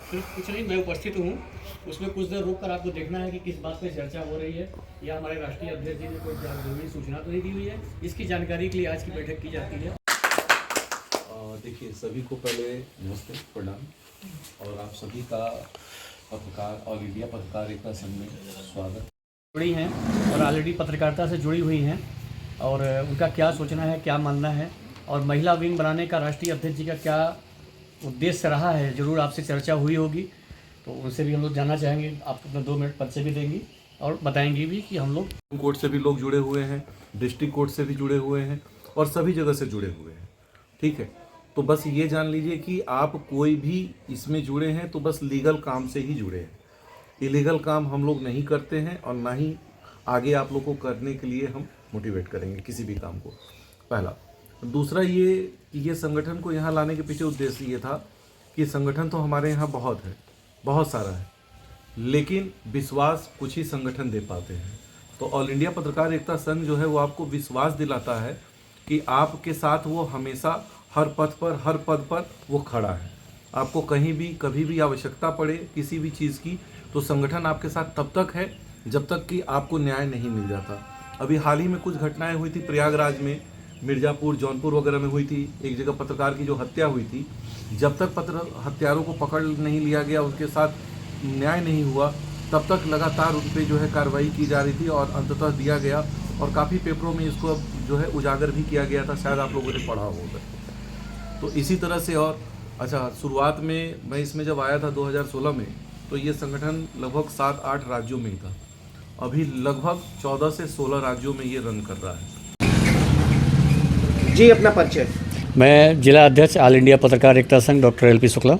कुछ नहीं, मैं उपस्थित हूँ। उसमें कुछ देर रुक कर आपको देखना है कि किस बात पे चर्चा हो रही है, या हमारे राष्ट्रीय अध्यक्ष जी ने कोई जरूरी सूचना तो नहीं दी हुई है। इसकी जानकारी के लिए आज की बैठक की जाती है। देखिए, सभी को पहले नमस्ते, प्रणाम। और आप सभी का पत्रकार ऑल इंडिया पत्रकार एकता संघ में स्वागत। जुड़ी हैं और ऑलरेडी पत्रकारिता से जुड़ी हुई हैं, और उनका क्या सोचना है, क्या मानना है, और महिला विंग बनाने का राष्ट्रीय अध्यक्ष जी का क्या उद्देश्य रहा है, ज़रूर आपसे चर्चा हुई होगी। तो उनसे भी हम लोग जानना चाहेंगे। आप अपना 2 मिनट परिचय भी देंगी और बताएंगी भी कि हम लोग कोर्ट से भी लोग जुड़े हुए हैं, डिस्ट्रिक्ट कोर्ट से भी जुड़े हुए हैं, और सभी जगह से जुड़े हुए हैं। ठीक है, तो बस ये जान लीजिए कि आप कोई भी इसमें जुड़े हैं तो बस लीगल काम से ही जुड़े हैं। इलीगल काम हम लोग नहीं करते हैं, और ना ही आगे आप लोग को करने के लिए हम मोटिवेट करेंगे किसी भी काम को। पहला। दूसरा ये कि ये संगठन को यहाँ लाने के पीछे उद्देश्य ये था कि संगठन तो हमारे यहाँ बहुत है, बहुत सारा है, लेकिन विश्वास कुछ ही संगठन दे पाते हैं। तो ऑल इंडिया पत्रकार एकता संघ जो है वो आपको विश्वास दिलाता है कि आपके साथ वो हमेशा हर पद पर वो खड़ा है। आपको कहीं भी कभी भी आवश्यकता पड़े किसी भी चीज़ की, तो संगठन आपके साथ तब तक है जब तक कि आपको न्याय नहीं मिल जाता। अभी हाल ही में कुछ घटनाएं हुई थी प्रयागराज में, मिर्ज़ापुर, जौनपुर वगैरह में हुई थी। एक जगह पत्रकार की जो हत्या हुई थी, जब तक हत्यारों को पकड़ नहीं लिया गया, उसके साथ न्याय नहीं हुआ, तब तक लगातार उन पर जो है कार्रवाई की जा रही थी, और अंततः दिया गया, और काफ़ी पेपरों में इसको अब जो है उजागर भी किया गया था। शायद आप लोगों ने पढ़ा होगा। तो इसी तरह से, और अच्छा, शुरुआत में मैं इसमें जब आया था 2016 में, तो ये संगठन लगभग 7-8 राज्यों में ही था। अभी लगभग 14 से 16 राज्यों में ये रन कर रहा है। जी, अपना परिचय। मैं जिला अध्यक्ष ऑल इंडिया पत्रकार एकता संघ डॉक्टर LP शुक्ला।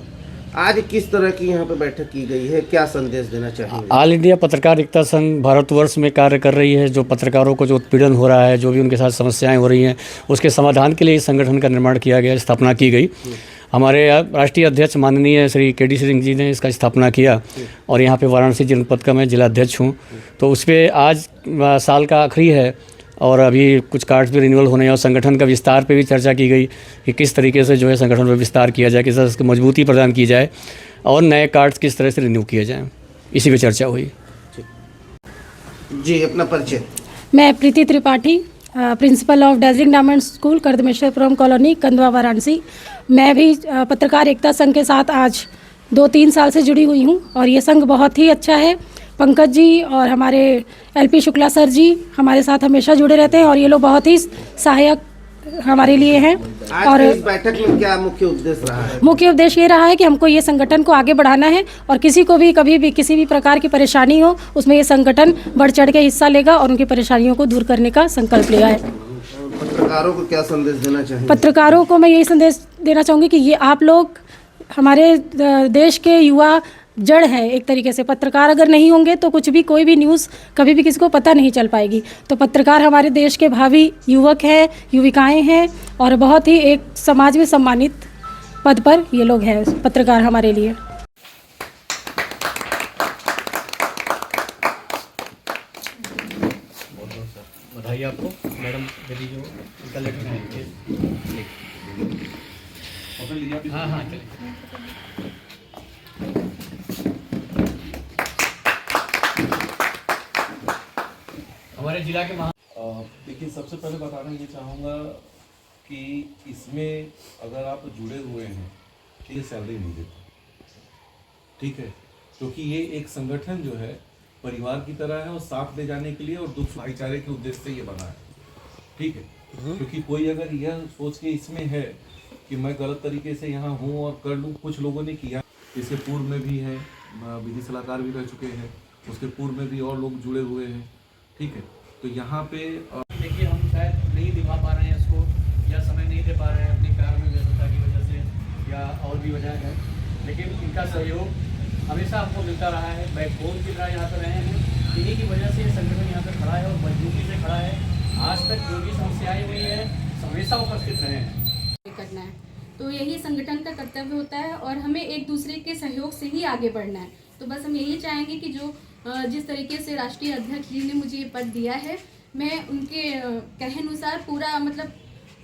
आज किस तरह की यहाँ पे बैठक की गई है, क्या संदेश देना चाहेंगे? ऑल इंडिया पत्रकार एकता संघ भारतवर्ष में कार्य कर रही है। जो पत्रकारों को जो उत्पीड़न हो रहा है, जो भी उनके साथ समस्याएं हो रही हैं, उसके समाधान के लिए इस संगठन का निर्माण किया गया, स्थापना की गई। हमारे राष्ट्रीय अध्यक्ष माननीय श्री KD सिंह जी ने इसका स्थापना किया, और यहाँ पे वाराणसी जनपद का मैं जिला अध्यक्ष हूँ। तो उस पर आज साल का आखिरी है, और अभी कुछ कार्ड्स भी रिन्यूअल होने हैं, और संगठन का विस्तार पे भी चर्चा की गई कि किस तरीके से जो है संगठन में विस्तार किया जाए, किस तरह से मजबूती प्रदान की जाए, और नए कार्ड्स किस तरह से रिन्यू किए जाएं। इसी पे चर्चा हुई। जी, अपना परिचय। मैं Preeti Tripathi, principal of Darjeeling diamond school, Kardameshwarpuram colony, Kandwa, Varanasi. मैं भी पत्रकार एकता संघ के साथ आज 2-3 साल से जुड़ी हुई हूँ, और ये संघ बहुत ही अच्छा है। पंकज जी और हमारे LP शुक्ला सर जी हमारे साथ हमेशा जुड़े रहते हैं, और ये लोग बहुत ही सहायक हमारे लिए हैं। और इस बैठक में क्या मुख्य उद्देश्य रहा है? मुख्य उद्देश्य ये रहा है कि हमको ये संगठन को आगे बढ़ाना है, और किसी को भी कभी भी किसी भी प्रकार की परेशानी हो, उसमें ये संगठन बढ़ चढ़ के हिस्सा लेगा और उनकी परेशानियों को दूर करने का संकल्प लिया है। पत्रकारों को क्या संदेश देना चाहिए? पत्रकारों को मैं यही संदेश देना चाहूँगी कि ये आप लोग हमारे देश के युवा जड़ है। एक तरीके से पत्रकार अगर नहीं होंगे तो कुछ भी, कोई भी न्यूज़ कभी भी किसी को पता नहीं चल पाएगी। तो पत्रकार हमारे देश के भावी युवक हैं, युविकाएं हैं, और बहुत ही एक समाज में सम्मानित पद पर ये लोग हैं पत्रकार हमारे लिए। बधाई आपको मैडम, यदि जो उनका लेटर है। हाँ हाँ, चलिए। हमारे जिला के देखिए, सबसे पहले बताना ये चाहूँगा कि इसमें अगर आप जुड़े हुए हैं तो ये सैलरी नहीं देता। ठीक है, क्योंकि ये एक संगठन जो है परिवार की तरह है, और साथ ले जाने के लिए और दुख भाईचारे के उद्देश्य से ये बना है। ठीक है, क्योंकि कोई अगर यह सोच के इसमें है कि मैं गलत तरीके से यहाँ हूँ और कर लूँ, कुछ लोगों ने किया। इसके पूर्व में भी है, विधि सलाहकार भी रह चुके हैं, उसके पूर्व में भी और लोग जुड़े हुए हैं। ठीक है, तो यहाँ पे देखिए, हम शायद नहीं दिखा पा रहे हैं इसको, या समय नहीं दे पा रहे हैं अपनी कार्य में व्यस्तता की वजह से, या और भी वजह है, लेकिन इनका सहयोग हमेशा हमको मिलता रहा है। बैकबोन की तरह यहाँ पर रहे हैं। इन्हीं की वजह से ये संगठन यहाँ पर खड़ा है, और मजबूती से खड़ा है। आज तक जो भी समस्याएं हुई है, हमेशा उपस्थित रहे हैं। करना है, तो यही संगठन का कर्तव्य होता है, और हमें एक दूसरे के सहयोग से ही आगे बढ़ना है। तो बस हम यही चाहेंगे कि जो जिस तरीके से राष्ट्रीय अध्यक्ष जी ने मुझे ये पद दिया है, मैं उनके कहे अनुसार पूरा, मतलब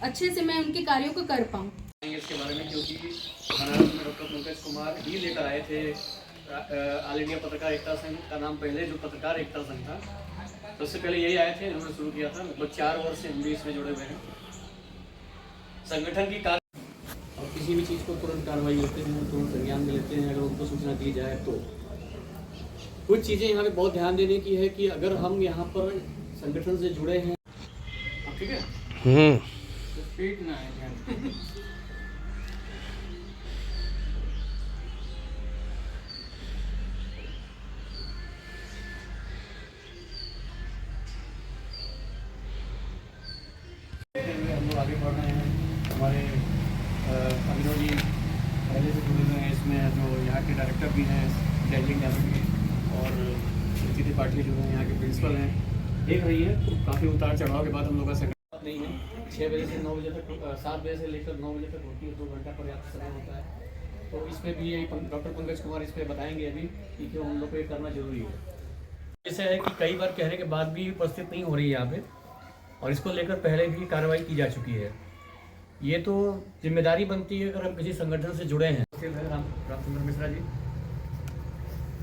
अच्छे से मैं उनके कार्यों को कर पाऊँ। इसके बारे में, क्योंकि बनारस में डॉक्टर पंकज कुमार ही लेकर आए थे ऑल इंडिया पत्रकार एकता संघ का नाम, पहले जो पत्रकार एकता संघ था सबसे पहले यही आए थे, इन्होंने शुरू किया था। लगभग 4 वर्ष से हम भी इसमें जुड़े हुए हैं। संगठन की कार्य और किसी भी चीज़ को तुरंत कार्रवाई लेते हैं, तुरंत संज्ञान में लेते हैं अगर उनको सूचना दी जाए तो। कुछ चीज़ें यहाँ पे बहुत ध्यान देने की है कि अगर हम यहाँ पर संगठन से जुड़े हैं, ठीक है, तो स्पीड ना है। हम लोग आगे बढ़ रहे हैं। हमारे अभिनव जी पहले से जुड़े हुए हैं इसमें, जो यहाँ के डायरेक्टर भी हैं डेजिंग डायरेक्टर के, और प्रीति त्रिपाठी जो है यहाँ के प्रिंसिपल हैं। देख रही है काफ़ी उतार चढ़ाव के बाद हम लोग का संगठन नहीं है। 6 बजे से 9 बजे तक, 7 बजे से लेकर 9 बजे तक होती है, 2 घंटा पर्याप्त समय होता है। तो इसमें भी यही डॉक्टर पंकज कुमार इस पर बताएंगे अभी कि क्यों हम लोग को ये करना जरूरी है। जैसे है कि कई बार कहने के बाद भी उपस्थित नहीं हो रही है यहाँ पे, और इसको लेकर पहले भी कार्रवाई की जा चुकी है। ये तो जिम्मेदारी बनती है अगर हम किसी संगठन से जुड़े हैं। रामचंद्र मिश्रा जी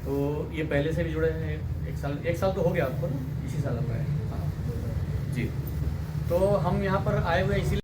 तो ये पहले से भी जुड़े हैं, 1 साल तो हो गया आपको ना, इसी साल आपका है। हाँ जी। तो हम यहाँ पर आए हुए इसीलिए